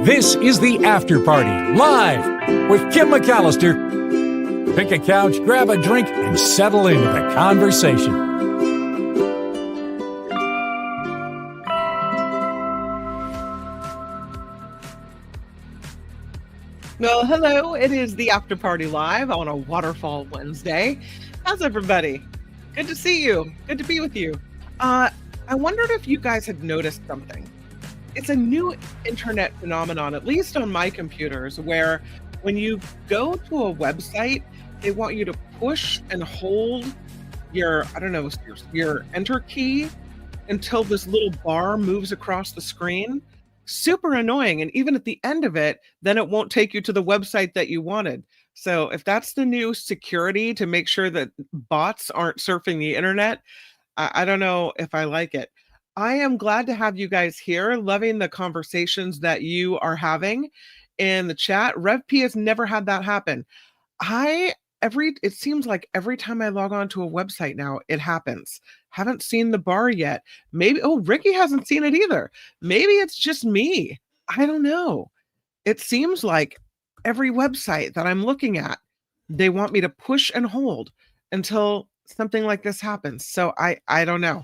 This is the After Party, live with Kim McAllister. Pick a couch, grab a drink, and settle into the conversation. Well, hello. It is the After Party Live on a Waterfall Wednesday. How's everybody? Good to see you. Good to be with you. I wondered if you guys had noticed something. It's a new internet phenomenon, at least on my computers, where when you go to a website, they want you to push and hold your, I don't know, your enter key until this little bar moves across the screen. Super annoying. And even at the end of it, then it won't take you to the website that you wanted. So if that's the new security to make sure that bots aren't surfing the internet, I don't know if I like it. I am glad to have you guys here, loving the conversations that you are having in the chat. RevP has never had that happen. It seems like every time I log on to a website now, it happens. Haven't seen the bar yet. Maybe, oh, Ricky hasn't seen it either. Maybe it's just me. I don't know. It seems like every website that I'm looking at, they want me to push and hold until something like this happens. So I don't know.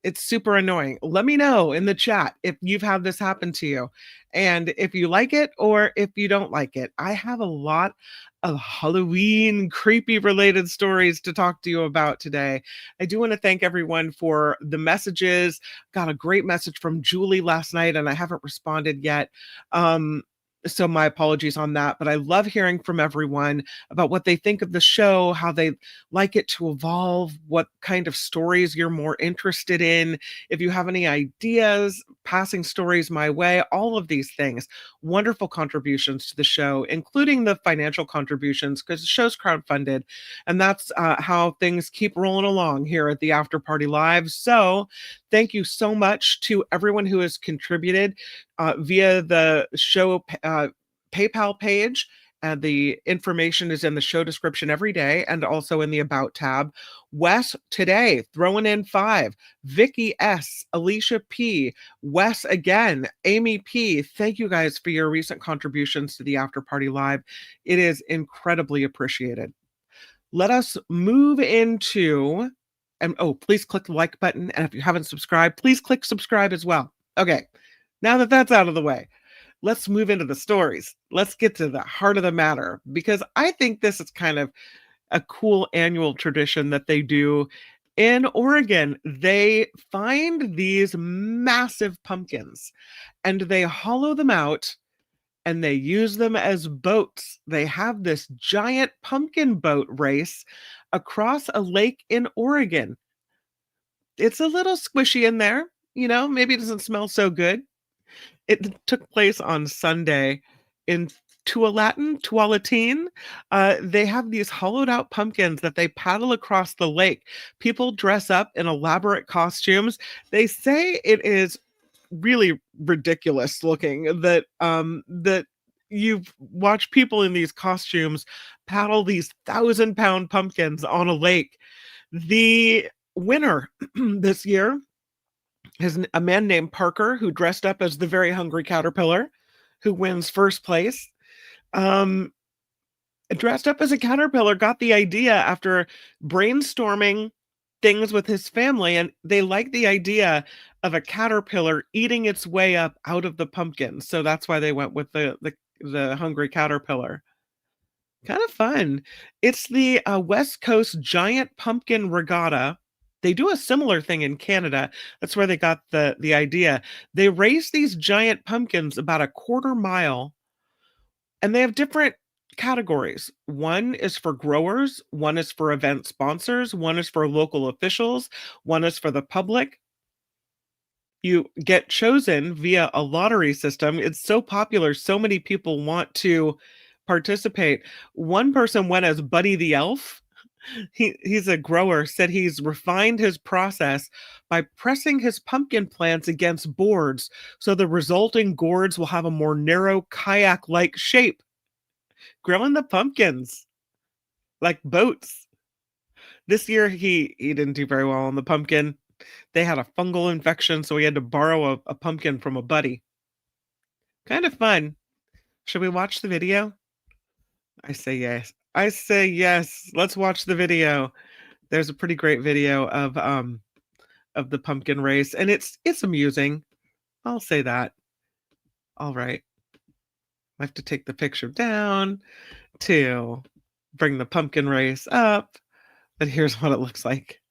It's super annoying. Let me know in the chat if you've had this happen to you and if you like it or if you don't like it. I have a lot of Halloween creepy related stories to talk to you about today. I do want to thank everyone for the messages. Got a great message from Julie last night and I haven't responded yet. So my apologies on that, but I love hearing from everyone about what they think of the show, how they like it to evolve, what kind of stories you're more interested in. If you have any ideas, passing stories my way, all of these things, wonderful contributions to the show, including the financial contributions, because the show's crowdfunded. And that's how things keep rolling along here at the After Party Live. So thank you so much to everyone who has contributed via the show PayPal page. And the information is in the show description every day and also in the About tab. Wes today, throwing in 5. Vicky S, Alicia P, Wes again, Amy P. Thank you guys for your recent contributions to the After Party Live. It is incredibly appreciated. Let us move into, and please click the like button. And if you haven't subscribed, please click subscribe as well. Okay, now that that's out of the way, let's move into the stories. Let's get to the heart of the matter, because I think this is kind of a cool annual tradition that they do in Oregon. They find these massive pumpkins and they hollow them out and they use them as boats. They have this giant pumpkin boat race across a lake in Oregon. It's a little squishy in there, maybe it doesn't smell so good. It took place on Sunday in Tualatin. They have these hollowed out pumpkins that they paddle across the lake. People dress up in elaborate costumes. They say it is really ridiculous looking that you watch people in these costumes paddle these 1,000-pound pumpkins on a lake. The winner this year is a man named Parker, who dressed up as the Very Hungry Caterpillar, who wins first place. Dressed up as a caterpillar, got the idea after brainstorming things with his family, and they liked the idea of a caterpillar eating its way up out of the pumpkin. So that's why they went with the Hungry Caterpillar. Kind of fun. It's the West Coast Giant Pumpkin Regatta. They do a similar thing in Canada. That's where they got the idea. They race these giant pumpkins about a quarter mile, and they have different categories. One is for growers, one is for event sponsors, one is for local officials, one is for the public. You get chosen via a lottery system. It's so popular, so many people want to participate. One person went as Buddy the Elf. He's a grower, said he's refined his process by pressing his pumpkin plants against boards so the resulting gourds will have a more narrow kayak-like shape. Growing the pumpkins like boats. This year he didn't do very well on the pumpkin. They had a fungal infection, so he had to borrow a pumpkin from a buddy. Kind of fun. Should we watch the video? I say yes. I say yes. Let's watch the video. There's a pretty great video of the pumpkin race, and it's amusing. I'll say that. All right. I have to take the picture down to bring the pumpkin race up, but here's what it looks like.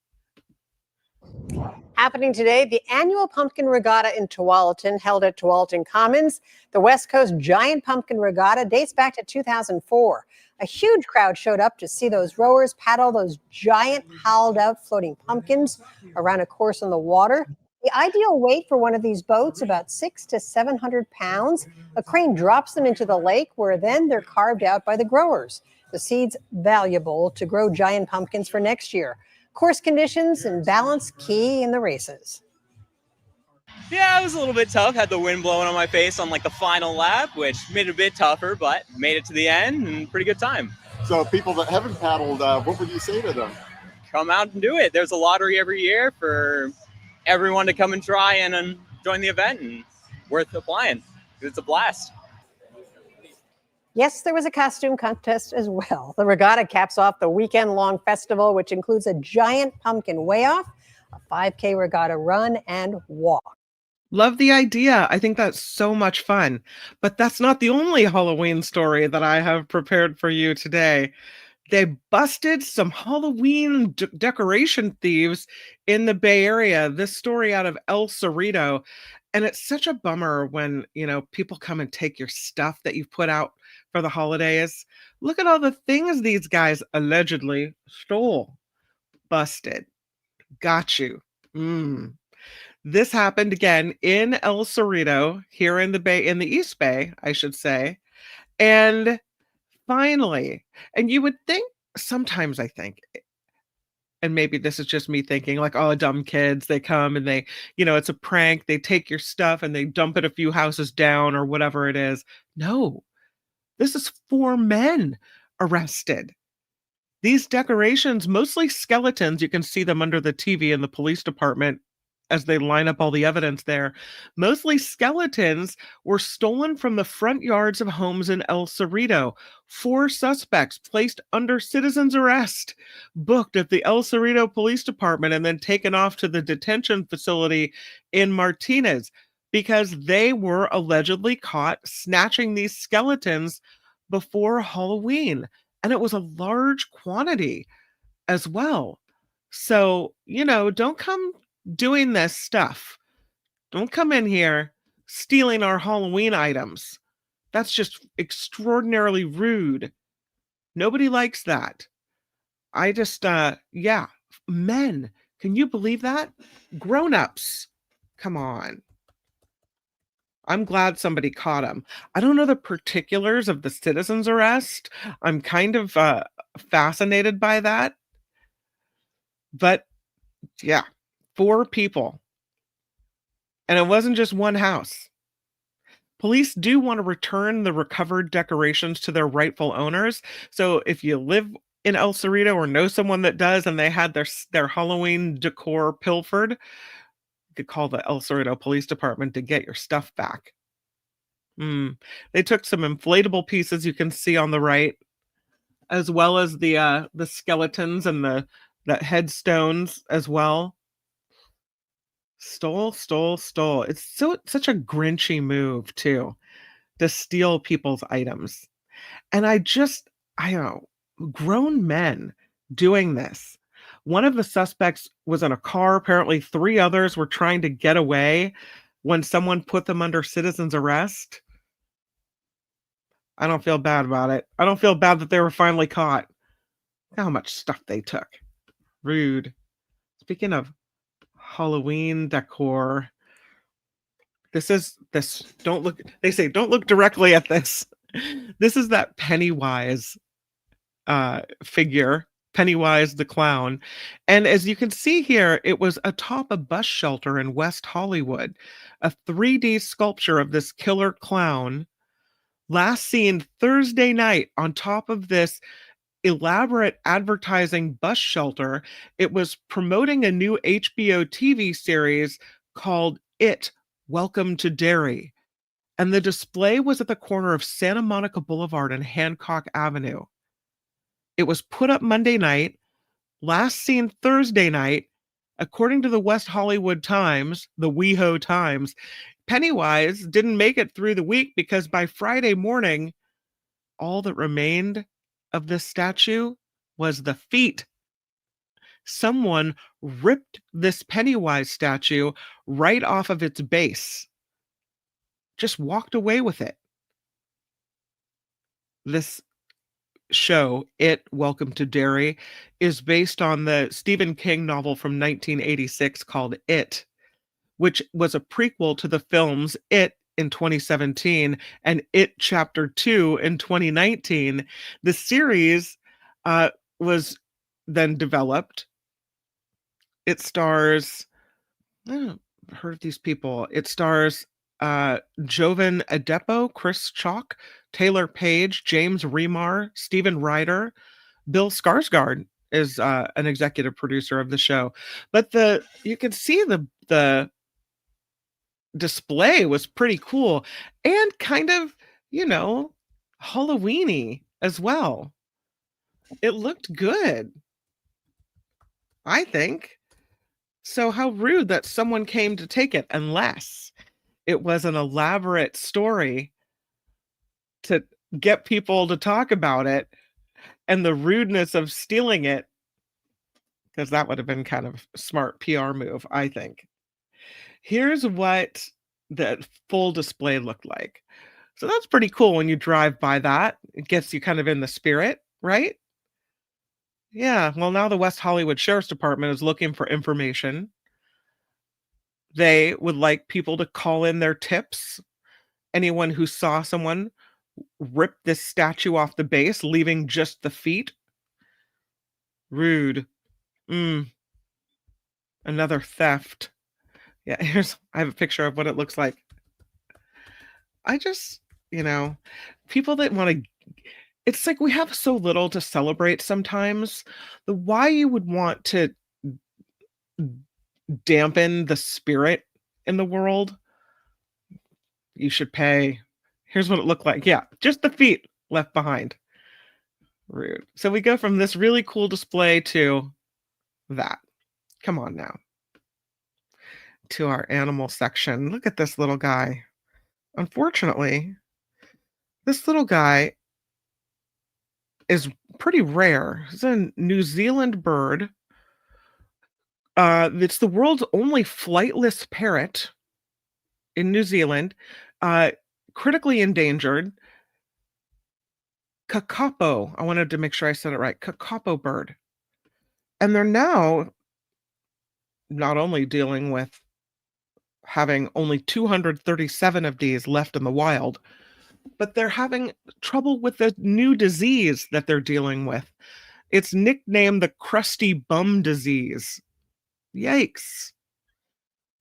Happening today, the annual Pumpkin Regatta in Tualatin, held at Tualatin Commons. The West Coast Giant Pumpkin Regatta dates back to 2004. A huge crowd showed up to see those rowers paddle those giant, hollowed-out floating pumpkins around a course on the water. The ideal weight for one of these boats, about 600 to 700 pounds. A crane drops them into the lake, where then they're carved out by the growers. The seed's valuable to grow giant pumpkins for next year. Course conditions and balance key in the races. Yeah, it was a little bit tough. Had the wind blowing on my face on like the final lap, which made it a bit tougher, but made it to the end and pretty good time. So people that haven't paddled, what would you say to them? Come out and do it. There's a lottery every year for everyone to come and try and join the event, and worth applying. It's a blast. Yes, there was a costume contest as well. The regatta caps off the weekend-long festival, which includes a giant pumpkin weigh-off, a 5K regatta run, and walk. Love the idea. I think that's so much fun. But that's not the only Halloween story that I have prepared for you today. They busted some Halloween decoration thieves in the Bay Area. This story out of El Cerrito. And it's such a bummer when, people come and take your stuff that you've put out for the holidays. Look at all the things these guys allegedly stole. Busted. Got you. This happened again in El Cerrito, here in the East Bay, I should say. And finally, and you would think, sometimes I think, and maybe this is just me thinking like, oh, dumb kids, they come and they, it's a prank. They take your stuff and they dump it a few houses down or whatever it is. No, this is 4 men arrested. These decorations, mostly skeletons, you can see them under the TV in the police department as they line up all the evidence there. Mostly skeletons were stolen from the front yards of homes in El Cerrito. 4 suspects placed under citizen's arrest, booked at the El Cerrito Police Department, and then taken off to the detention facility in Martinez because they were allegedly caught snatching these skeletons before Halloween. And it was a large quantity as well. So, don't come doing this stuff. Don't come in here stealing our Halloween items. That's just extraordinarily rude. Nobody likes that. I just, men, can you believe that? Grown-ups, come on. I'm glad somebody caught him. I don't know the particulars of the citizen's arrest. I'm kind of fascinated by that. But yeah, 4 people. And it wasn't just one house. Police do want to return the recovered decorations to their rightful owners. So if you live in El Cerrito or know someone that does and they had their Halloween decor pilfered, you could call the El Cerrito Police Department to get your stuff back. They took some inflatable pieces you can see on the right, as well as the skeletons and the headstones as well. Stole. It's such a Grinchy move too, to steal people's items. And I don't know, grown men doing this. One of the suspects was in a car. Apparently 3 others were trying to get away when someone put them under citizen's arrest. I don't feel bad about it. I don't feel bad that they were finally caught. How much stuff they took. Rude. Speaking of Halloween decor, don't look directly at this. This is that Pennywise figure, Pennywise the clown. And as you can see here, it was atop a bus shelter in West Hollywood, a 3D sculpture of this killer clown, last seen Thursday night on top of this elaborate advertising bus shelter. It was promoting a new HBO TV series called Welcome to Derry. And the display was at the corner of Santa Monica Boulevard and Hancock Avenue. It was put up Monday night, last seen Thursday night. According to the West Hollywood Times, the WeHo Times, Pennywise didn't make it through the week because by Friday morning, all that remained of this statue was the feet. Someone ripped this Pennywise statue right off of its base. Just walked away with it. This show, It, Welcome to Derry, is based on the Stephen King novel from 1986 called It, which was a prequel to the films It in 2017 and It Chapter 2 in 2019. The series was then developed. It stars, I don't heard of these people. It stars Jovan Adepo, Chris Chalk, Taylor Page, James Remar, Stephen Ryder, Bill Skarsgård is an executive producer of the show. But you can see the display was pretty cool and kind of, Halloween-y as well. It looked good, I think. So how rude that someone came to take it, unless it was an elaborate story to get people to talk about it, and the rudeness of stealing it, because that would have been kind of a smart PR move, I think. Here's what the full display looked like. So that's pretty cool when you drive by that. It gets you kind of in the spirit, right? Yeah, well, now the West Hollywood Sheriff's Department is looking for information. They would like people to call in their tips. Anyone who saw someone rip this statue off the base, leaving just the feet. Rude. Another theft. Yeah, I have a picture of what it looks like. I just, people that want to, it's like we have so little to celebrate sometimes. The why you would want to dampen the spirit in the world, you should pay. Here's what it looked like. Yeah, just the feet left behind. Rude. So we go from this really cool display to that. Come on now. To our animal section. Look at this little guy. Unfortunately, this little guy is pretty rare. It's a New Zealand bird. It's the world's only flightless parrot in New Zealand. Critically endangered. Kakapo. I wanted to make sure I said it right. Kakapo bird. And they're now not only dealing with having only 237 of these left in the wild, but they're having trouble with the new disease that they're dealing with. It's nicknamed the crusty bum disease. Yikes.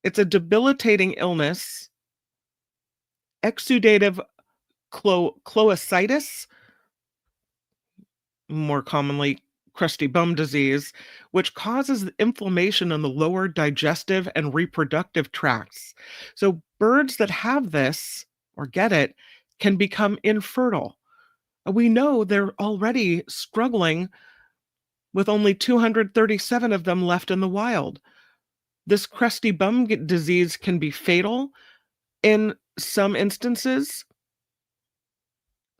It's a debilitating illness, exudative cloacitis, more commonly crusty bum disease, which causes inflammation in the lower digestive and reproductive tracts. So birds that have this or get it can become infertile. We know they're already struggling with only 237 of them left in the wild. This crusty bum disease can be fatal in some instances.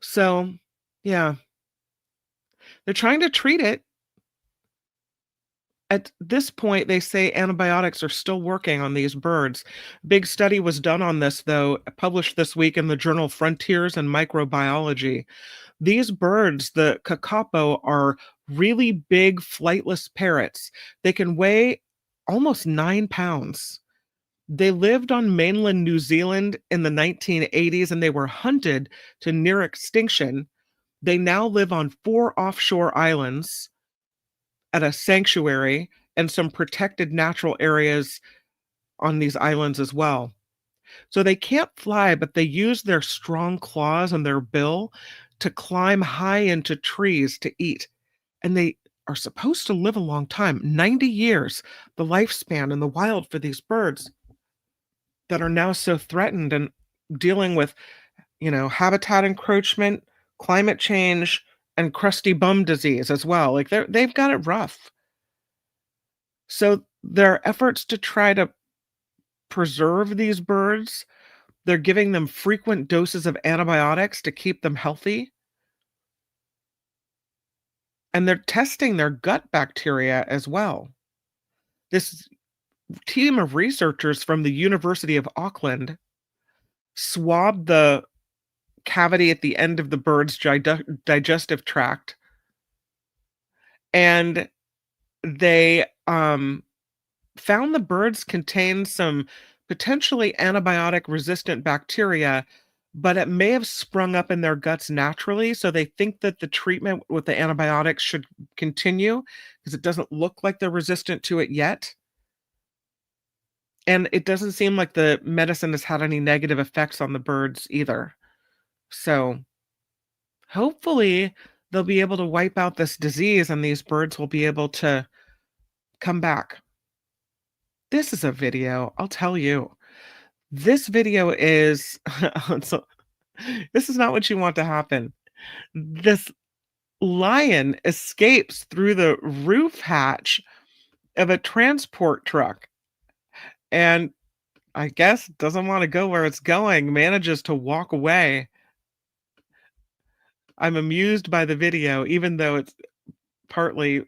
So, yeah. They're trying to treat it. At this point, they say antibiotics are still working on these birds. Big study was done on this, though, published this week in the journal Frontiers in Microbiology. These birds, the kakapo, are really big flightless parrots. They can weigh almost 9 pounds. They lived on mainland New Zealand in the 1980s, and they were hunted to near extinction. They now live on 4 offshore islands at a sanctuary and some protected natural areas on these islands as well. So they can't fly, but they use their strong claws and their bill to climb high into trees to eat. And they are supposed to live a long time, 90 years, the lifespan in the wild for these birds that are now so threatened. And dealing with, habitat encroachment, climate change, and crusty bum disease as well. Like they've got it rough. So their efforts to try to preserve these birds, they're giving them frequent doses of antibiotics to keep them healthy. And they're testing their gut bacteria as well. This team of researchers from the University of Auckland swabbed the cavity at the end of the bird's digestive tract, and they found the birds contained some potentially antibiotic resistant bacteria, but it may have sprung up in their guts naturally. So they think that the treatment with the antibiotics should continue because it doesn't look like they're resistant to it yet. And it doesn't seem like the medicine has had any negative effects on the birds either. So hopefully they'll be able to wipe out this disease and these birds will be able to come back. This is a video, I'll tell you. This video is, this is not what you want to happen. This lion escapes through the roof hatch of a transport truck and I guess doesn't want to go where it's going, manages to walk away. I'm amused by the video, even though it's partly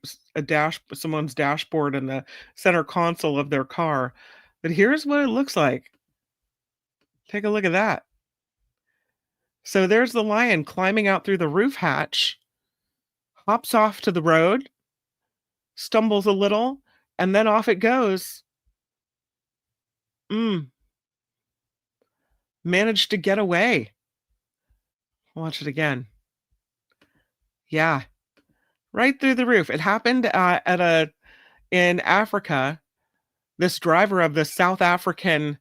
someone's dashboard and the center console of their car. But here's what it looks like. Take a look at that. So there's the lion climbing out through the roof hatch, hops off to the road, stumbles a little, and then off it goes. Managed to get away. Watch it again. Yeah, right through the roof. It happened in Africa. This driver of the South African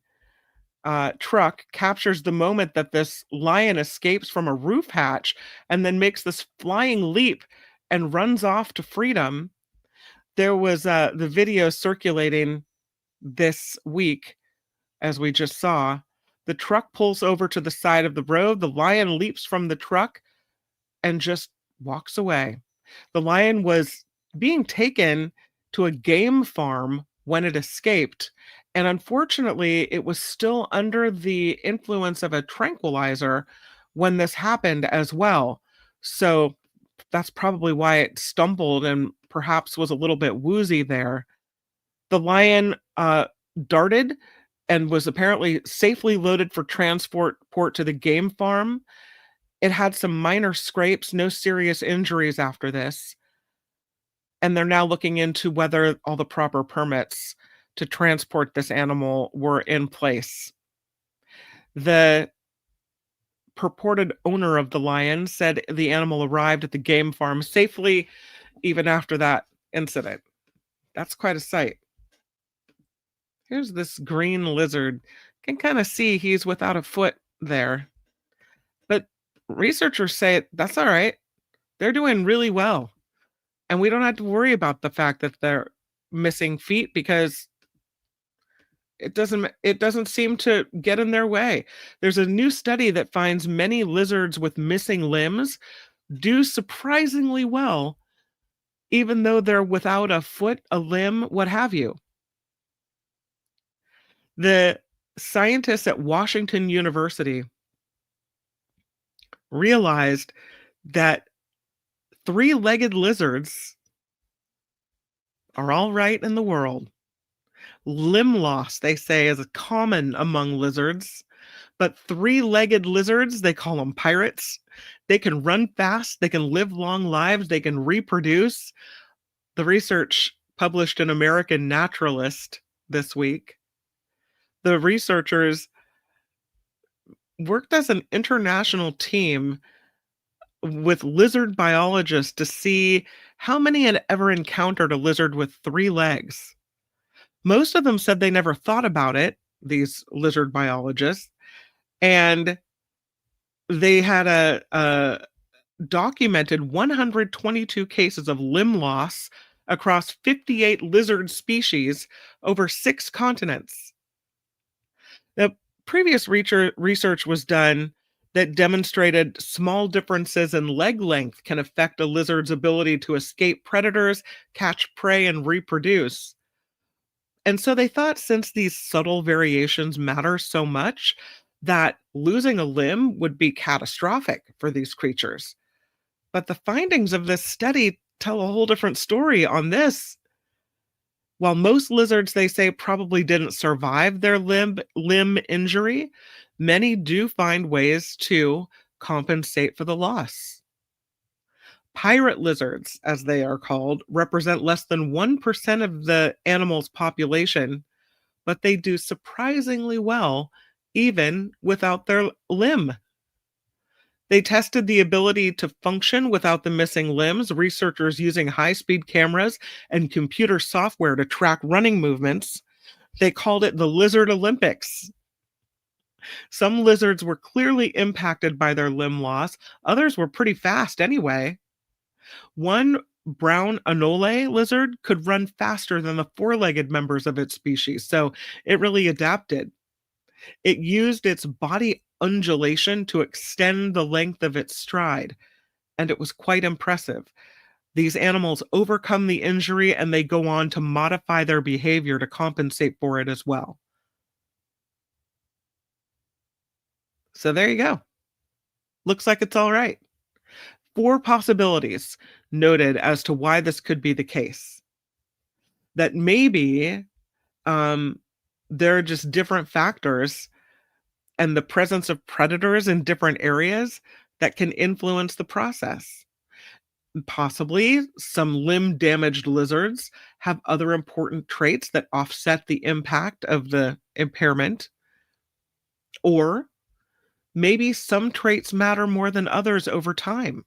truck captures the moment that this lion escapes from a roof hatch and then makes this flying leap and runs off to freedom. There was the video circulating this week, as we just saw. The truck pulls over to the side of the road. The lion leaps from the truck and just walks away. The lion was being taken to a game farm when it escaped. And unfortunately, it was still under the influence of a tranquilizer when this happened as well. So that's probably why it stumbled and perhaps was a little bit woozy there. The lion darted and was apparently safely loaded for transport to the game farm. It had some minor scrapes, no serious injuries after this. And they're now looking into whether all the proper permits to transport this animal were in place. The purported owner of the lion said the animal arrived at the game farm safely even after that incident. That's quite a sight. Here's this green lizard. You can kind of see he's without a foot there. But researchers say that's all right. They're doing really well. And we don't have to worry about the fact that they're missing feet because it doesn't seem to get in their way. There's a new study that finds many lizards with missing limbs do surprisingly well, even though they're without a foot, a limb, what have you. The scientists at Washington University realized that three-legged lizards are all right in the world. Limb loss, they say, is common among lizards, but three-legged lizards, they call them pirates. They can run fast, they can live long lives, they can reproduce. The research published in American Naturalist this week. The researchers worked as an international team with lizard biologists to see how many had ever encountered a lizard with three legs. Most of them said they never thought about it, these lizard biologists, and they had a documented 122 cases of limb loss across 58 lizard species over 6 continents. Now, Previous research was done that demonstrated small differences in leg length can affect a lizard's ability to escape predators, catch prey, and reproduce. And so they thought since these subtle variations matter so much, that losing a limb would be catastrophic for these creatures. But the findings of this study tell a whole different story on this. While most lizards, they say, probably didn't survive their limb injury, many do find ways to compensate for the loss. Pirate lizards, as they are called, represent less than 1% of the animal's population, but they do surprisingly well even without their limb. They tested the ability to function without the missing limbs, researchers using high-speed cameras and computer software to track running movements. They called it the Lizard Olympics. Some lizards were clearly impacted by their limb loss. Others were pretty fast anyway. One brown anole lizard could run faster than the four-legged members of its species, so it really adapted. It used its body undulation to extend the length of its stride, and it was quite impressive. These animals overcome the injury and they go on to modify their behavior to compensate for it as well. So there you go. Looks like it's all right. 4 possibilities noted as to why this could be the case. That maybe there are just different factors and the presence of predators in different areas that can influence the process. Possibly some limb-damaged lizards have other important traits that offset the impact of the impairment. Or maybe some traits matter more than others over time.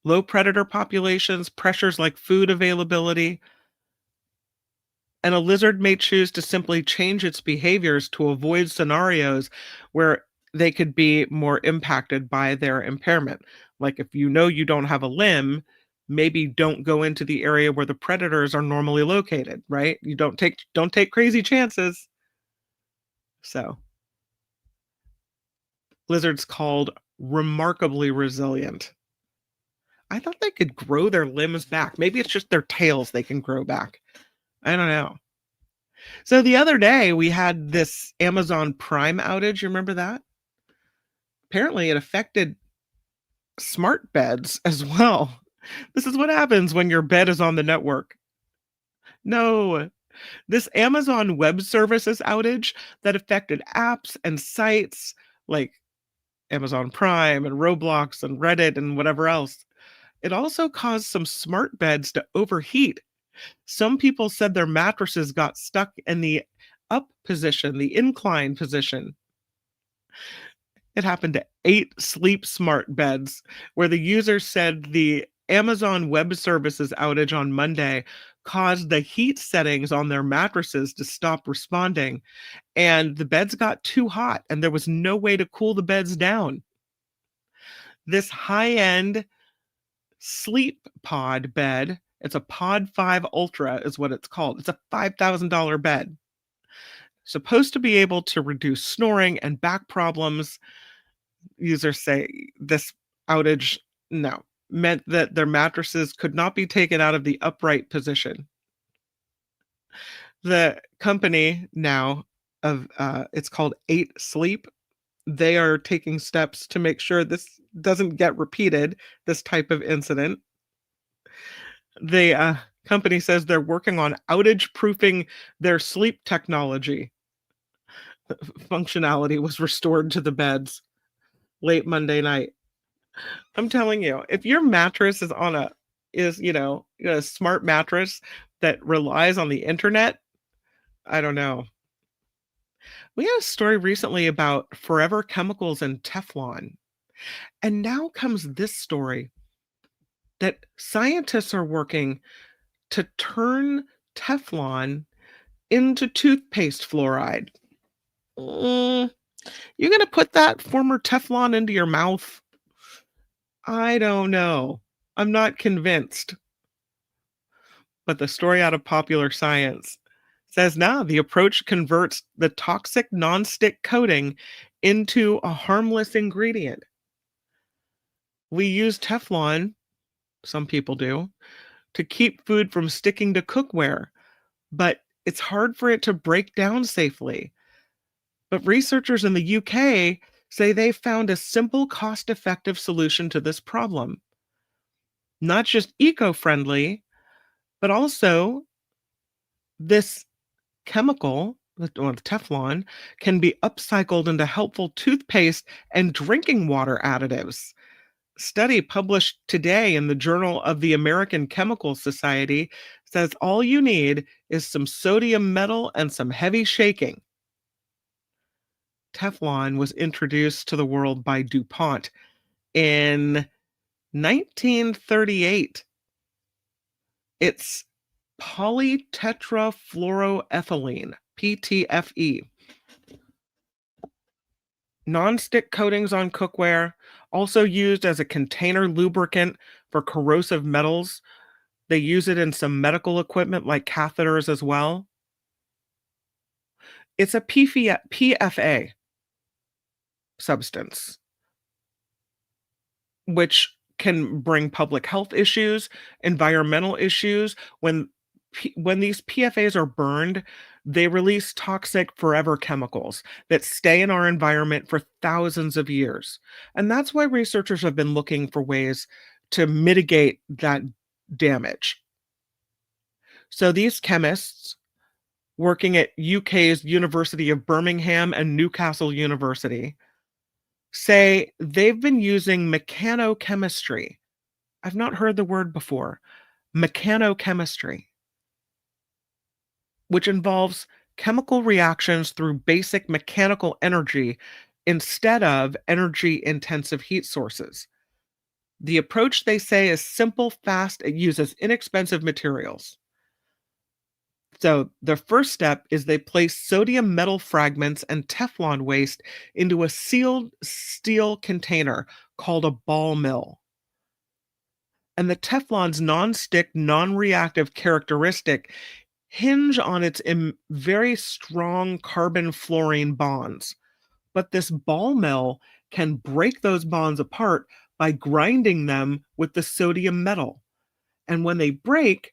Low predator populations, pressures like food availability, and a lizard may choose to simply change its behaviors to avoid scenarios where they could be more impacted by their impairment. Like if you know you don't have a limb, maybe don't go into the area where the predators are normally located, right? You don't take crazy chances. So, lizards called remarkably resilient. I thought they could grow their limbs back. Maybe it's just their tails they can grow back. I don't know. So the other day we had this Amazon Prime outage. You remember that? Apparently it affected smart beds as well. This is what happens when your bed is on the network. No, this Amazon Web Services outage that affected apps and sites like Amazon Prime and Roblox and Reddit and whatever else. It also caused some smart beds to overheat. Some people said their mattresses got stuck in the up position, the incline position. It happened to 8 sleep smart beds, where the user said the Amazon Web Services outage on Monday caused the heat settings on their mattresses to stop responding, and the beds got too hot, and there was no way to cool the beds down. This high-end sleep pod bed, it's a Pod 5 Ultra is what it's called. It's a $5,000 bed. Supposed to be able to reduce snoring and back problems. Users say this outage, meant that their mattresses could not be taken out of the upright position. The company now it's called 8 Sleep. They are taking steps to make sure this doesn't get repeated, this type of incident. The company says they're working on outage proofing their sleep technology. Functionality was restored to the beds late Monday night. I'm telling you, if your mattress is a smart mattress that relies on the internet, I don't know. We had a story recently about forever chemicals and Teflon. And now comes this story that scientists are working to turn Teflon into toothpaste fluoride. You're going to put that former Teflon into your mouth? I don't know. I'm not convinced. But the story out of Popular Science Says now the approach converts the toxic nonstick coating into a harmless ingredient. We use Teflon, some people do, to keep food from sticking to cookware, but it's hard for it to break down safely. But researchers in the UK say they found a simple, cost effective solution to this problem. Not just eco friendly, but also this chemical, or the Teflon, can be upcycled into helpful toothpaste and drinking water additives. Study published today in the Journal of the American Chemical Society says all you need is some sodium metal and some heavy shaking. Teflon was introduced to the world by DuPont in 1938. It's polytetrafluoroethylene, PTFE. Non-stick coatings on cookware, also used as a container lubricant for corrosive metals. They use it in some medical equipment like catheters as well. It's a PFA substance, which can bring public health issues, environmental issues. When these PFAs are burned, they release toxic forever chemicals that stay in our environment for thousands of years. And that's why researchers have been looking for ways to mitigate that damage. So these chemists working at UK's University of Birmingham and Newcastle University say they've been using mechanochemistry. I've not heard the word before. Mechanochemistry, which involves chemical reactions through basic mechanical energy instead of energy-intensive heat sources. The approach, they say, is simple, fast, it uses inexpensive materials. So the first step is they place sodium metal fragments and Teflon waste into a sealed steel container called a ball mill. And the Teflon's non-stick, non-reactive characteristic hinge on its very strong carbon-fluorine bonds. But this ball mill can break those bonds apart by grinding them with the sodium metal. And when they break,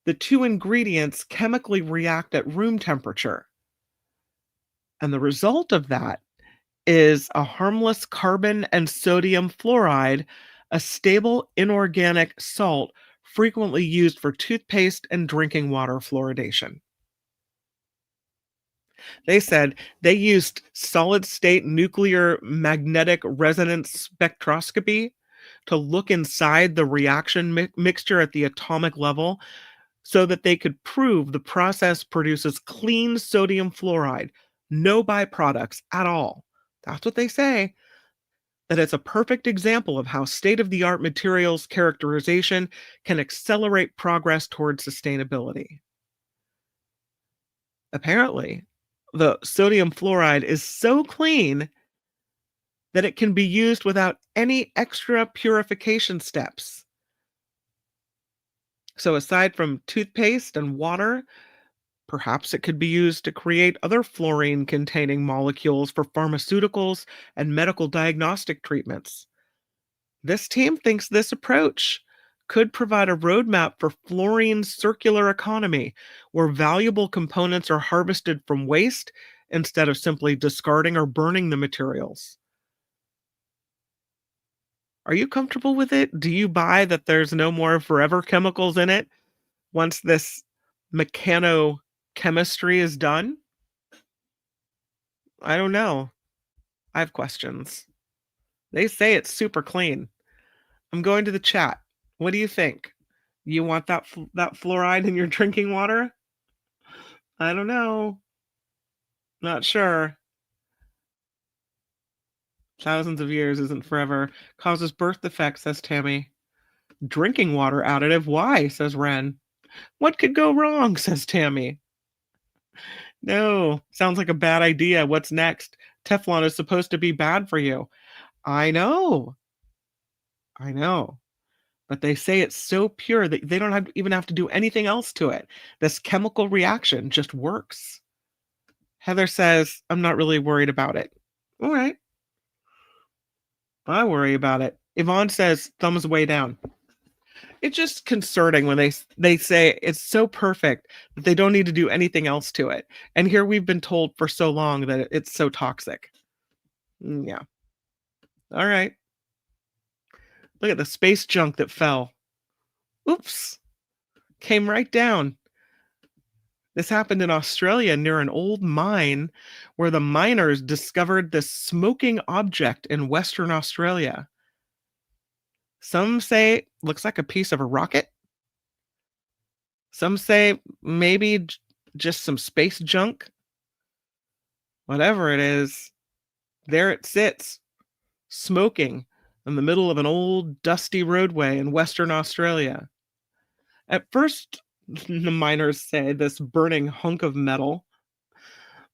the two ingredients chemically react at room temperature. And the result of that is a harmless carbon and sodium fluoride, a stable inorganic salt frequently used for toothpaste and drinking water fluoridation. They said they used solid-state nuclear magnetic resonance spectroscopy to look inside the reaction mixture at the atomic level so that they could prove the process produces clean sodium fluoride, no byproducts at all. That's what they say. That it's a perfect example of how state-of-the-art materials characterization can accelerate progress towards sustainability. Apparently, the sodium fluoride is so clean that it can be used without any extra purification steps. So aside from toothpaste and water, perhaps it could be used to create other fluorine-containing molecules for pharmaceuticals and medical diagnostic treatments. This team thinks this approach could provide a roadmap for fluorine's circular economy, where valuable components are harvested from waste instead of simply discarding or burning the materials. Are you comfortable with it? Do you buy that there's no more forever chemicals in it once this mechanochemistry is done? I don't know. I have questions. They say it's super clean. I'm going to the chat. What do you think? You want that fluoride in your drinking water? I don't know. Not sure. Thousands of years isn't forever. Causes birth defects, says Tammy. Drinking water additive, why? Says Ren. What could go wrong? Says Tammy. No, sounds like a bad idea. What's next? Teflon is supposed to be bad for you. I know. but they say it's so pure that they don't even have to do anything else to it. This chemical reaction just works. Heather says, I'm not really worried about it. All right. I worry about it. Yvonne says, thumbs way down. It's just concerning when they say it's so perfect that they don't need to do anything else to it. And here we've been told for so long that it's so toxic. Yeah. All right. Look at the space junk that fell. Oops. Came right down. This happened in Australia near an old mine where the miners discovered this smoking object in Western Australia. Some say it looks like a piece of a rocket. Some say maybe just some space junk. Whatever it is, there it sits, smoking in the middle of an old dusty roadway in Western Australia. At first, the miners say this burning hunk of metal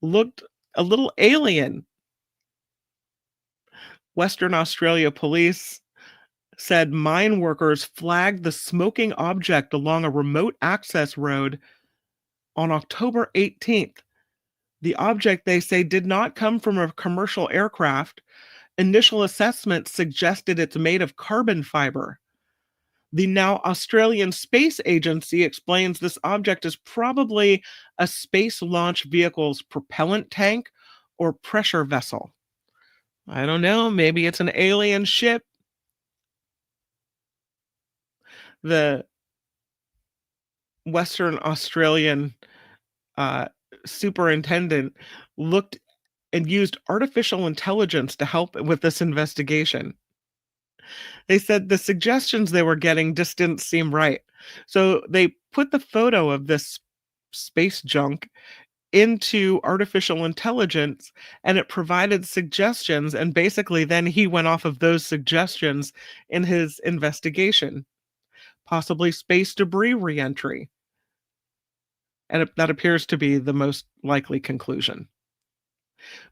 looked a little alien. Western Australia police said mine workers flagged the smoking object along a remote access road on October 18th. The object, they say, did not come from a commercial aircraft. Initial assessments suggested it's made of carbon fiber. The now Australian Space Agency explains this object is probably a space launch vehicle's propellant tank or pressure vessel. I don't know, maybe it's an alien ship. The Western Australian superintendent looked and used artificial intelligence to help with this investigation. They said the suggestions they were getting just didn't seem right. So they put the photo of this space junk into artificial intelligence and it provided suggestions. And basically then he went off of those suggestions in his investigation, possibly space debris reentry. And that appears to be the most likely conclusion.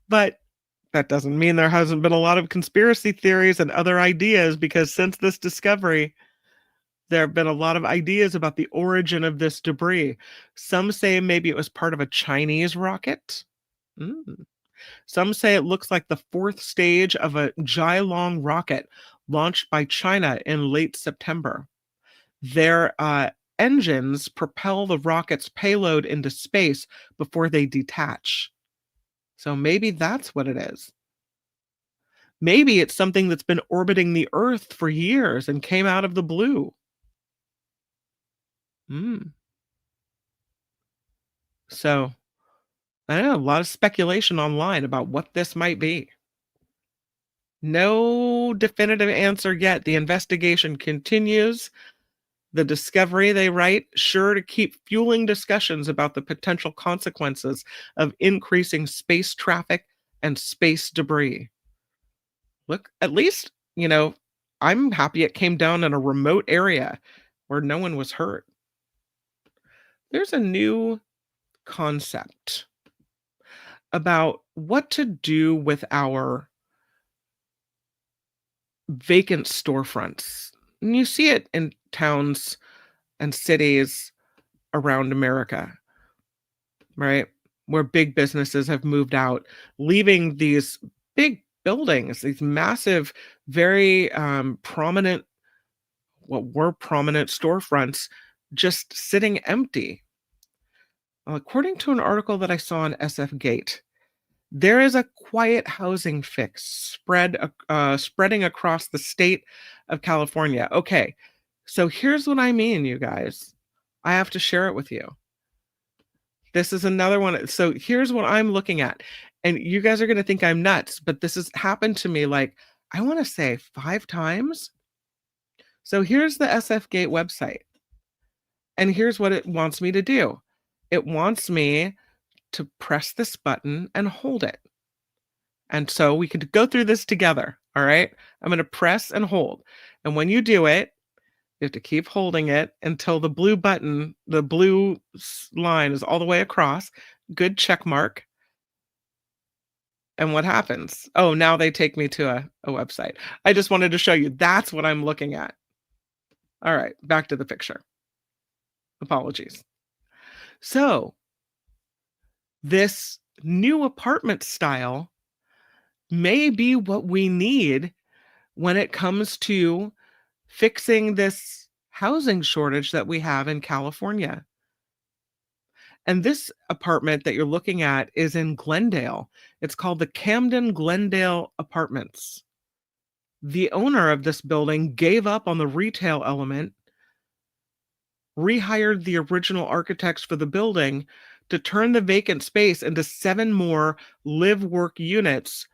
But that doesn't mean there hasn't been a lot of conspiracy theories and other ideas, because since this discovery, there have been a lot of ideas about the origin of this debris. Some say maybe it was part of a Chinese rocket. Some say it looks like the fourth stage of a Jialong rocket launched by China in late September. Their engines propel the rocket's payload into space before they detach. So maybe that's what it is. Maybe it's something that's been orbiting the Earth for years and came out of the blue. So, I don't know, a lot of speculation online about what this might be. No definitive answer yet. The investigation continues. The discovery, they write, sure to keep fueling discussions about the potential consequences of increasing space traffic and space debris. Look, at least, I'm happy it came down in a remote area where no one was hurt. There's a new concept about what to do with our vacant storefronts. And you see it in towns and cities around America, right? Where big businesses have moved out, leaving these big buildings, these massive, very prominent, what were prominent storefronts, just sitting empty. According to an article that I saw on SF Gate, there is a quiet housing fix spreading across the state of California. Okay, so here's what I mean, you guys. I have to share it with you. This is another one. So here's what I'm looking at. And you guys are going to think I'm nuts, but this has happened to me, like, I want to say 5 times. So here's the SF Gate website. And here's what it wants me to do. It wants me to press this button and hold it. And so we can go through this together. All right. I'm going to press and hold. And when you do it, you have to keep holding it until the blue button, the blue line is all the way across. Good check mark. And what happens? Oh, now they take me to a website. I just wanted to show you. That's what I'm looking at. All right, back to the picture. Apologies. So, this new apartment style may be what we need when it comes to fixing this housing shortage that we have in California. And this apartment that you're looking at is in Glendale. It's called the Camden Glendale Apartments. The owner of this building gave up on the retail element, rehired the original architects for the building to turn the vacant space into 7 more live work units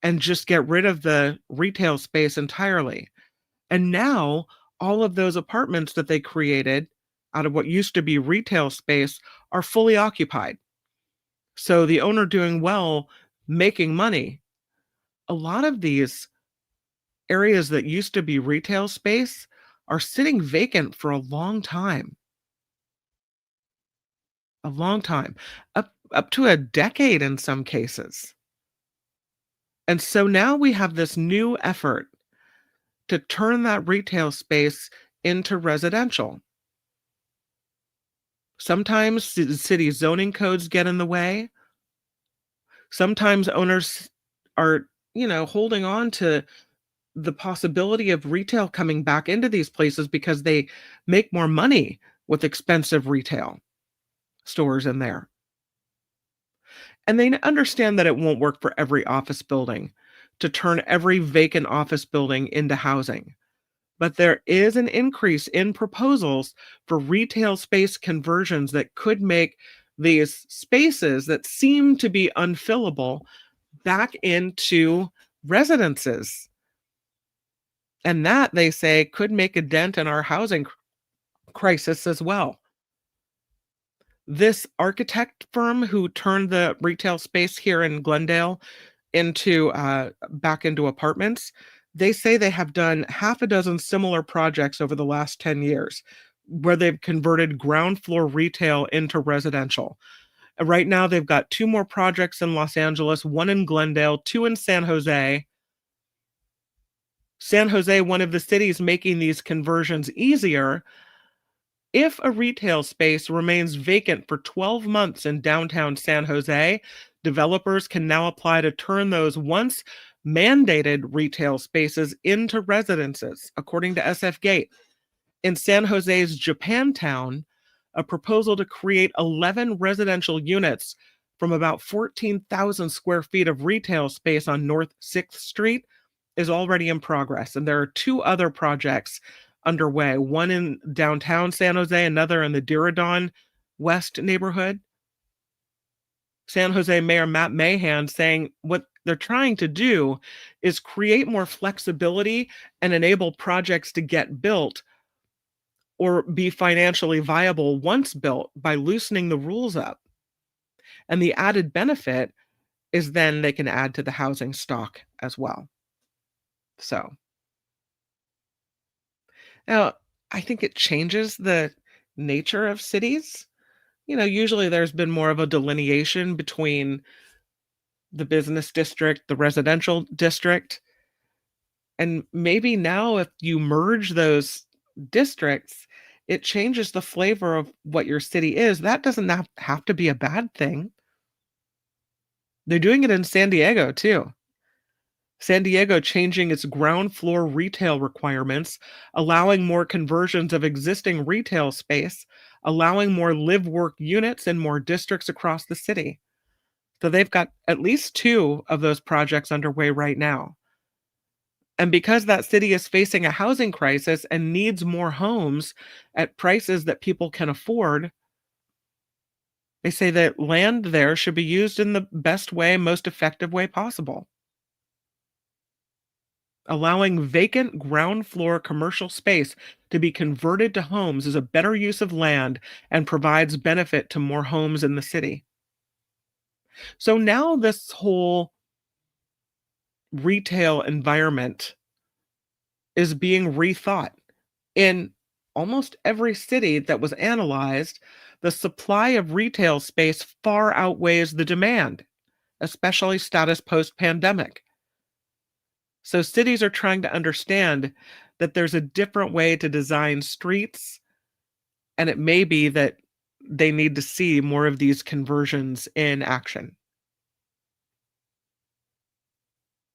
and just get rid of the retail space entirely. And now all of those apartments that they created out of what used to be retail space are fully occupied. So the owner doing well, making money. A lot of these areas that used to be retail space are sitting vacant for a long time. A long time, up to a decade in some cases. And so now we have this new effort to turn that retail space into residential. Sometimes city zoning codes get in the way. Sometimes owners are, holding on to the possibility of retail coming back into these places because they make more money with expensive retail stores in there. And they understand that it won't work for every office building to turn every vacant office building into housing. But there is an increase in proposals for retail space conversions that could make these spaces that seem to be unfillable back into residences. And that, they say, could make a dent in our housing crisis as well. This architect firm who turned the retail space here in Glendale into back into apartments, they say they have done half a dozen similar projects over the last 10 years where they've converted ground floor retail into residential. Right now, they've got 2 more projects in Los Angeles, 1 in Glendale, 2 in San Jose. San Jose, one of the cities making these conversions easier. If a retail space remains vacant for 12 months in downtown San Jose, developers can now apply to turn those once mandated retail spaces into residences, according to SF Gate. In San Jose's Japantown, a proposal to create 11 residential units from about 14,000 square feet of retail space on North 6th Street is already in progress. And there are 2 other projects underway, one in downtown San Jose, another in the Diridon West neighborhood. San Jose Mayor Matt Mahan saying what they're trying to do is create more flexibility and enable projects to get built or be financially viable once built by loosening the rules up. And the added benefit is then they can add to the housing stock as well. So now, I think it changes the nature of cities. Usually there's been more of a delineation between the business district, the residential district. And maybe now if you merge those districts, it changes the flavor of what your city is. That doesn't have to be a bad thing. They're doing it in San Diego too. San Diego changing its ground floor retail requirements, allowing more conversions of existing retail space, allowing more live work units in more districts across the city. So they've got at least 2 of those projects underway right now. And because that city is facing a housing crisis and needs more homes at prices that people can afford, they say that land there should be used in the best way, most effective way possible. Allowing vacant ground floor commercial space to be converted to homes is a better use of land and provides benefit to more homes in the city. So now this whole retail environment is being rethought. In almost every city that was analyzed, the supply of retail space far outweighs the demand, especially status post-pandemic. So cities are trying to understand that there's a different way to design streets, and it may be that they need to see more of these conversions in action.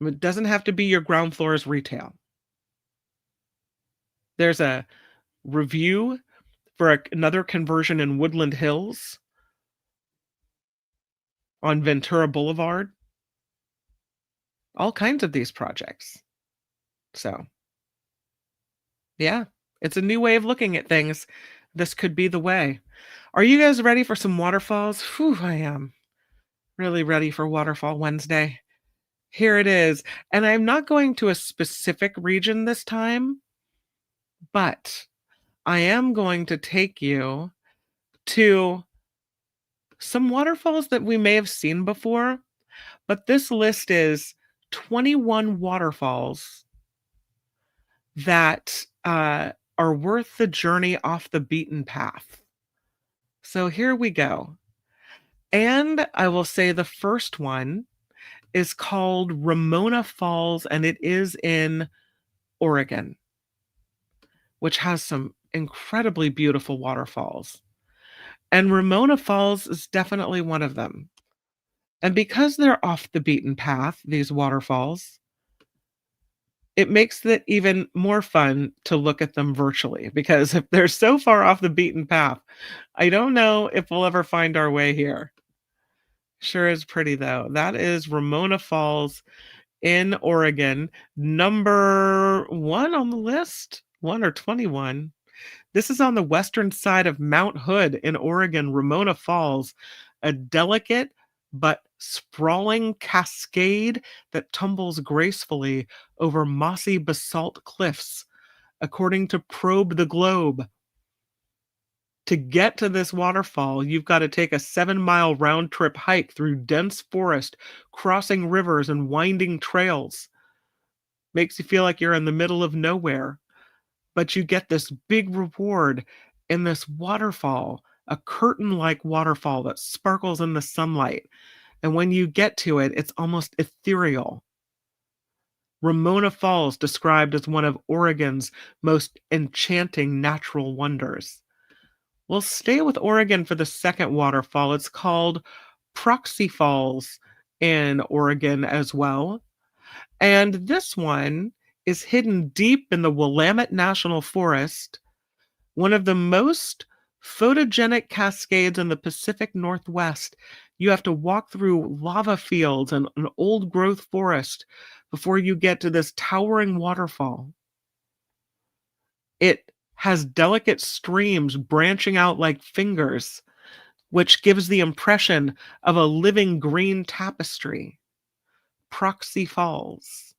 It doesn't have to be your ground floor's retail. There's a review for another conversion in Woodland Hills on Ventura Boulevard. All kinds of these projects. So, yeah, it's a new way of looking at things. This could be the way. Are you guys ready for some waterfalls? Whew, I am really ready for Waterfall Wednesday. Here it is. And I'm not going to a specific region this time, but I am going to take you to some waterfalls that we may have seen before, but this list is 21 waterfalls that are worth the journey off the beaten path. So here we go. And I will say the first one is called Ramona Falls, and it is in Oregon, which has some incredibly beautiful waterfalls. And Ramona Falls is definitely one of them. And because they're off the beaten path, these waterfalls, it makes it even more fun to look at them virtually, because if they're so far off the beaten path, I don't know if we'll ever find our way here. Sure is pretty, though. That is Ramona Falls in Oregon, number 1 on the list, 1 or 21. This is on the western side of Mount Hood in Oregon, Ramona Falls, a delicate but sprawling cascade that tumbles gracefully over mossy basalt cliffs, according to Probe the Globe. To get to this waterfall, you've got to take a 7-mile round-trip hike through dense forest, crossing rivers and winding trails. Makes you feel like you're in the middle of nowhere. But you get this big reward in this waterfall, a curtain-like waterfall that sparkles in the sunlight. And when you get to it, it's almost ethereal. Ramona Falls described as one of Oregon's most enchanting natural wonders. We'll stay with Oregon for the second waterfall. It's called Proxy Falls in Oregon as well. And this one is hidden deep in the Willamette National Forest, one of the most photogenic cascades in the Pacific Northwest. You have to walk through lava fields and an old-growth forest before you get to this towering waterfall. It has delicate streams branching out like fingers, which gives the impression of a living green tapestry. Proxy Falls.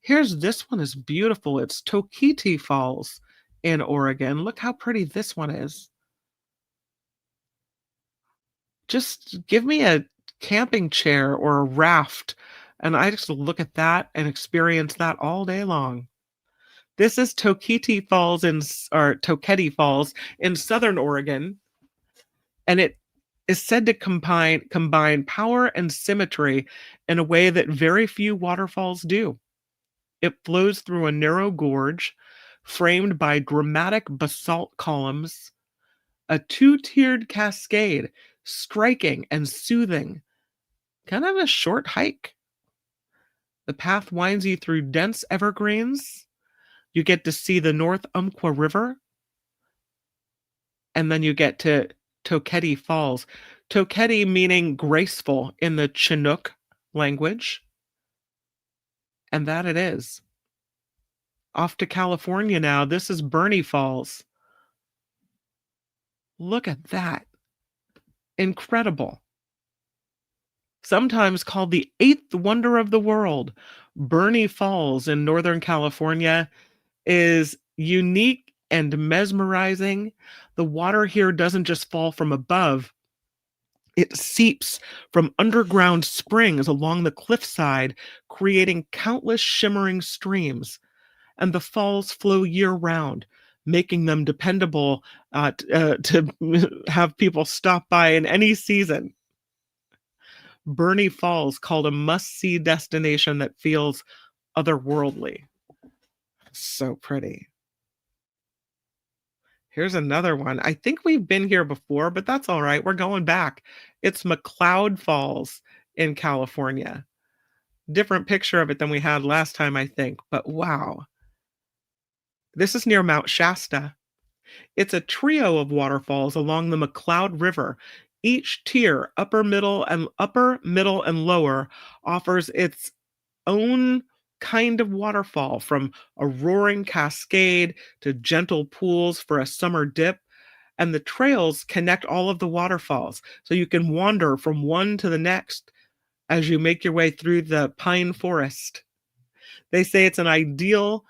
Here's this one is beautiful. It's Tokiti Falls in Oregon. Look how pretty this one is. Just give me a camping chair or a raft, and I just look at that and experience that all day long. This is Tokiti Falls or Toketi Falls in southern Oregon, and it is said to combine power and symmetry in a way that very few waterfalls do. It flows through a narrow gorge framed by dramatic basalt columns, a 2-tiered cascade, striking and soothing. Kind of a short hike. The path winds you through dense evergreens. You get to see the North Umpqua River. And then you get to Toketi Falls. Toketi meaning graceful in the Chinook language. And that it is. Off to California now. This is Burney Falls. Look at that. Incredible. Sometimes called the 8th wonder of the world, Burney Falls in Northern California is unique and mesmerizing. The water here doesn't just fall from above. It seeps from underground springs along the cliffside, creating countless shimmering streams. And the falls flow year-round, making them dependable to have people stop by in any season. Burney Falls, called a must-see destination that feels otherworldly. So pretty. Here's another one. I think we've been here before, but that's all right. We're going back. It's McCloud Falls in California. Different picture of it than we had last time, I think, but wow. This is near Mount Shasta. It's a trio of waterfalls along the McCloud River. Each tier, upper, middle, and lower, offers its own kind of waterfall, from a roaring cascade to gentle pools for a summer dip. And the trails connect all of the waterfalls, so you can wander from one to the next as you make your way through the pine forest. They say it's an ideal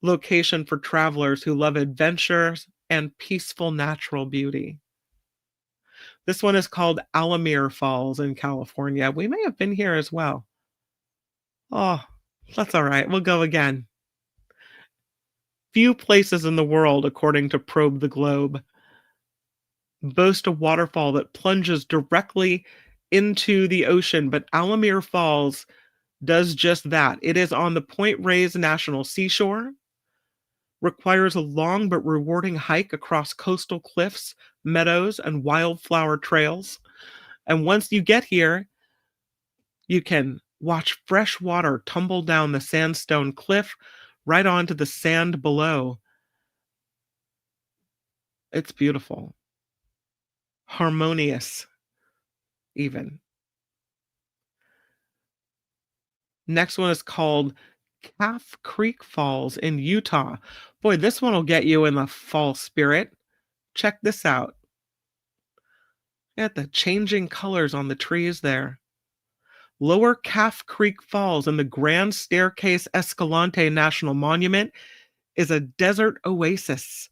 location for travelers who love adventures and peaceful natural beauty. This one is called Alamere Falls in California. We may have been here as well. Oh, that's all right. We'll go again. Few places in the world, according to Probe the Globe, boast a waterfall that plunges directly into the ocean, but Alamere Falls does just that. It is on the Point Reyes National Seashore, requires a long but rewarding hike across coastal cliffs, meadows, and wildflower trails. And once you get here, you can watch fresh water tumble down the sandstone cliff right onto the sand below. It's beautiful. Harmonious, even. Next one is called Calf Creek Falls in Utah. Boy, this one will get you in the fall spirit. Check this out. At the changing colors on the trees there. Lower Calf Creek Falls in the Grand Staircase Escalante National Monument is a desert oasis.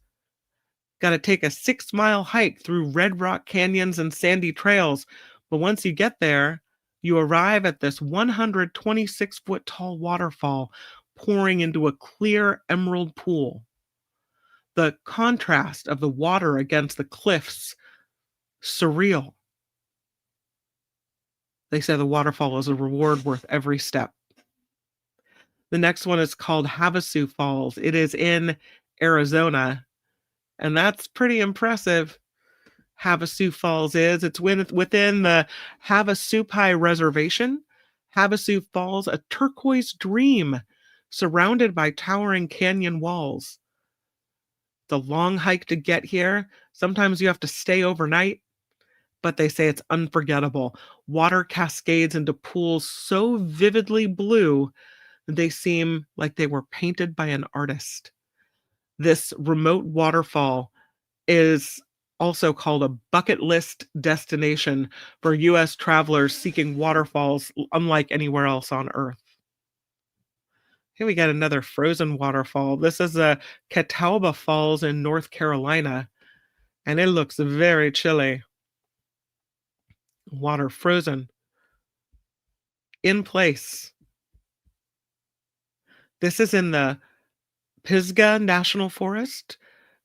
Got to take a 6-mile hike through red rock canyons and sandy trails, but once you get there, you arrive at this 126-foot tall waterfall pouring into a clear emerald pool. The contrast of the water against the cliffs, surreal. They say the waterfall is a reward worth every step. The next one is called Havasu Falls. It is in Arizona, and that's pretty impressive. Havasu Falls it's within the Havasupai Reservation. Havasu Falls, a turquoise dream surrounded by towering canyon walls. It's a long hike to get here. Sometimes you have to stay overnight, but they say it's unforgettable. Water cascades into pools so vividly blue that they seem like they were painted by an artist. This remote waterfall is also called a bucket list destination for U.S. travelers seeking waterfalls unlike anywhere else on Earth. Here we got another frozen waterfall. This is a Catawba Falls in North Carolina, and it looks very chilly. Water frozen in place. This is in the Pisgah National Forest.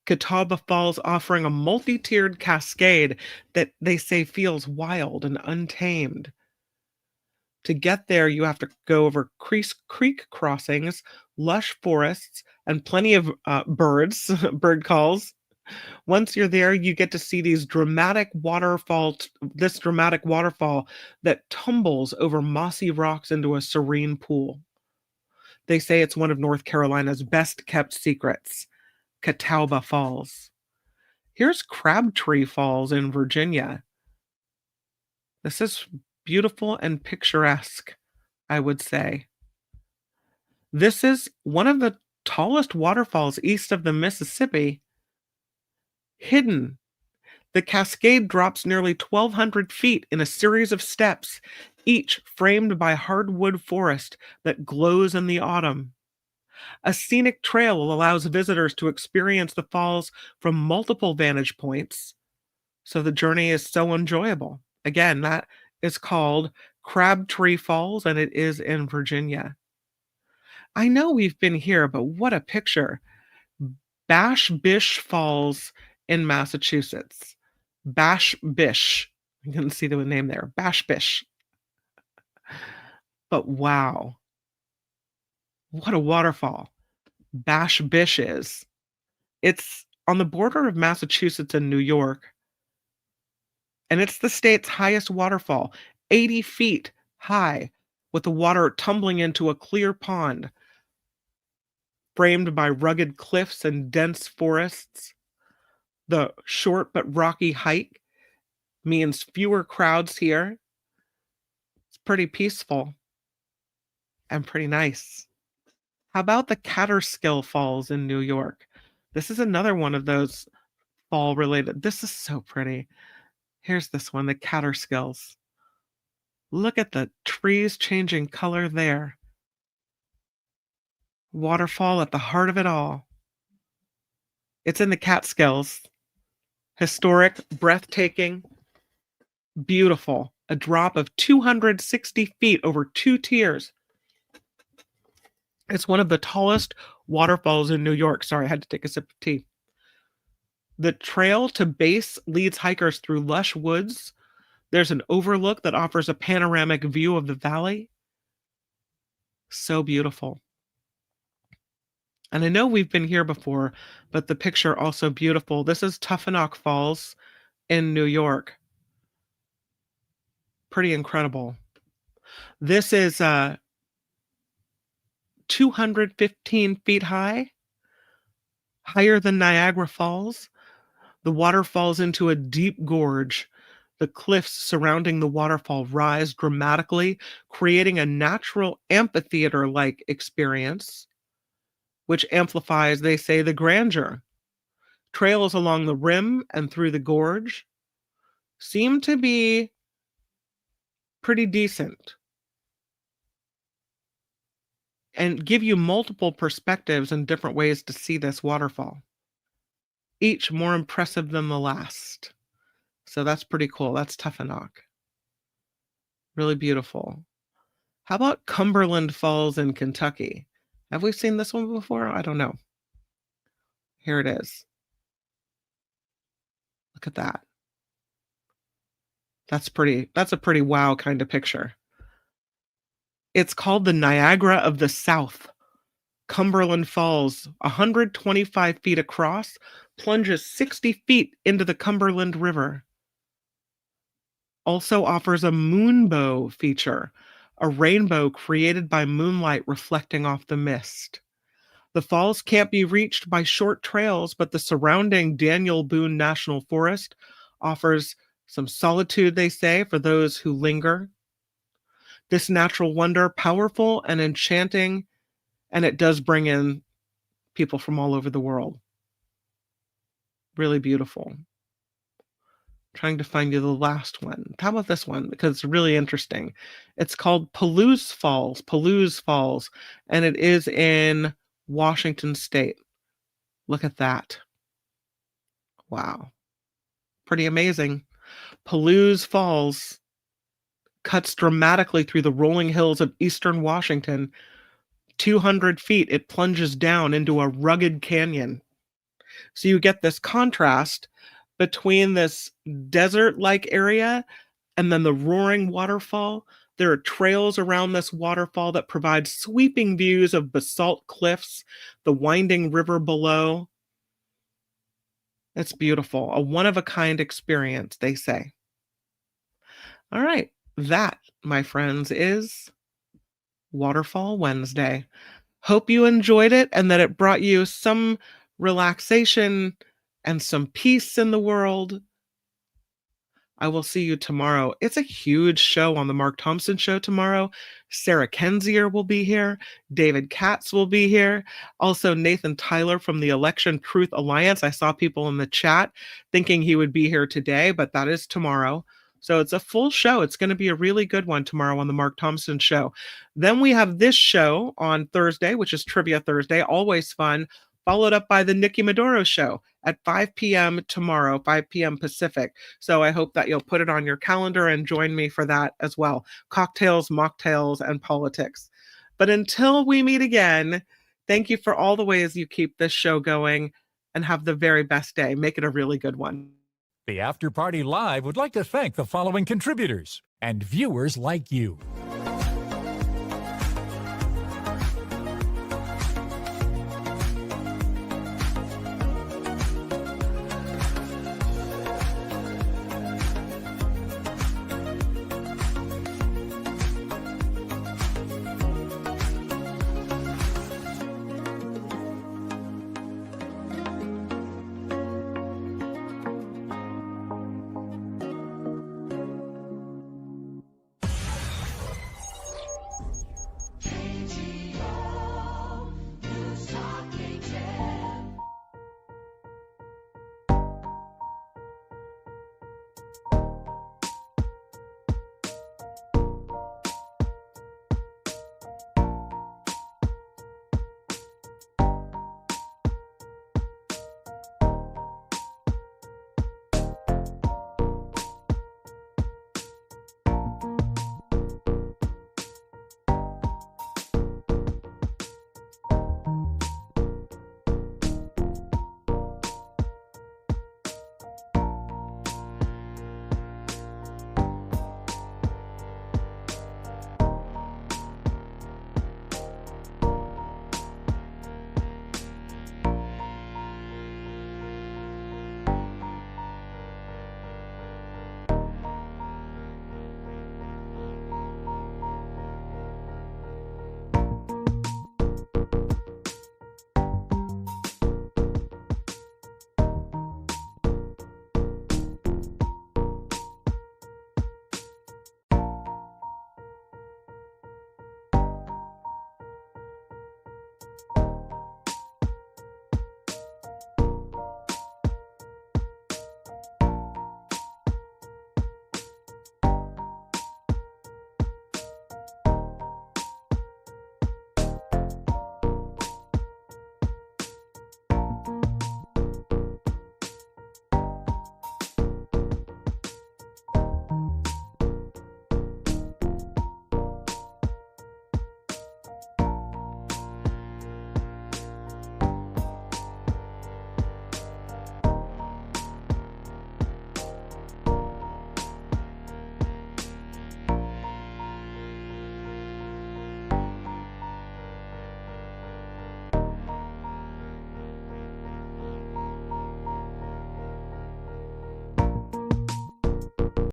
Catawba Falls offering a multi-tiered cascade that they say feels wild and untamed. To get there, you have to go over creek crossings, lush forests, and plenty of birds, bird calls. Once you're there, you get to see this dramatic waterfall that tumbles over mossy rocks into a serene pool. They say it's one of North Carolina's best kept secrets, Catawba Falls. Here's Crabtree Falls in Virginia. This is beautiful and picturesque, I would say. This is one of the tallest waterfalls east of the Mississippi. Hidden, the cascade drops nearly 1,200 feet in a series of steps, each framed by hardwood forest that glows in the autumn. A scenic trail allows visitors to experience the falls from multiple vantage points, so the journey is so enjoyable. Again, that is called Crabtree Falls, and it is in Virginia. I know we've been here, but what a picture. Bash Bish Falls in Massachusetts. Bash Bish. You can see the name there. Bash Bish. But wow. What a waterfall. Bash Bish is. It's on the border of Massachusetts and New York, and it's the state's highest waterfall, 80 feet high, with the water tumbling into a clear pond framed by rugged cliffs and dense forests. The short but rocky hike means fewer crowds here. It's pretty peaceful and pretty nice. How about the Catterskill Falls in New York? This is another one of those fall related. This is so pretty. Here's this one, the Catterskills. Look at the trees changing color there. Waterfall at the heart of it all. It's in the Catskills. Historic, breathtaking, beautiful. A drop of 260 feet over 2 tiers. It's one of the tallest waterfalls in New York. Sorry, I had to take a sip of tea. The trail to base leads hikers through lush woods. There's an overlook that offers a panoramic view of the valley. So beautiful. And I know we've been here before, but the picture also beautiful. This is Tuffanock Falls in New York. Pretty incredible. This is 215 feet high, higher than Niagara Falls. The water falls into a deep gorge. The cliffs surrounding the waterfall rise dramatically, creating a natural amphitheater-like experience, which amplifies, they say, the grandeur. Trails along the rim and through the gorge seem to be pretty decent and give you multiple perspectives and different ways to see this waterfall, each more impressive than the last. So that's pretty cool. That's Tuffanock. Really beautiful. How about Cumberland Falls in Kentucky? Have we seen this one before? I don't know. Here it is. Look at that. That's a pretty wow kind of picture. It's called the Niagara of the South. Cumberland Falls, 125 feet across, plunges 60 feet into the Cumberland River. Also offers a moonbow feature, a rainbow created by moonlight reflecting off the mist. The falls can't be reached by short trails, but the surrounding Daniel Boone National Forest offers some solitude, they say, for those who linger. This natural wonder, powerful and enchanting, and it does bring in people from all over the world. Really beautiful. Trying to find you the last one. How about this one? Because it's really interesting. It's called Palouse Falls, and it is in Washington State. Look at that. Wow. Pretty amazing. Palouse Falls cuts dramatically through the rolling hills of eastern Washington. 200 feet, it plunges down into a rugged canyon. So you get this contrast between this desert-like area and then the roaring waterfall. There are trails around this waterfall that provide sweeping views of basalt cliffs, the winding river below. It's beautiful. A one-of-a-kind experience, they say. All right. That, my friends, is Waterfall Wednesday. Hope you enjoyed it and that it brought you some relaxation and some peace in the world. I will see you tomorrow. It's a huge show on the Mark Thompson Show tomorrow. Sarah Kenzier will be here. David Katz will be here. Also, Nathan Tyler from the Election Truth Alliance. I saw people in the chat thinking he would be here today, but that is tomorrow. So it's a full show. It's going to be a really good one tomorrow on the Mark Thompson Show. Then we have this show on Thursday, which is Trivia Thursday. Always fun. Followed up by the Nikki Maduro Show at 5 p.m. tomorrow, 5 p.m. Pacific. So I hope that you'll put it on your calendar and join me for that as well. Cocktails, mocktails, and politics. But until we meet again, thank you for all the ways you keep this show going, and have the very best day. Make it a really good one. The After Party Live would like to thank the following contributors and viewers like you.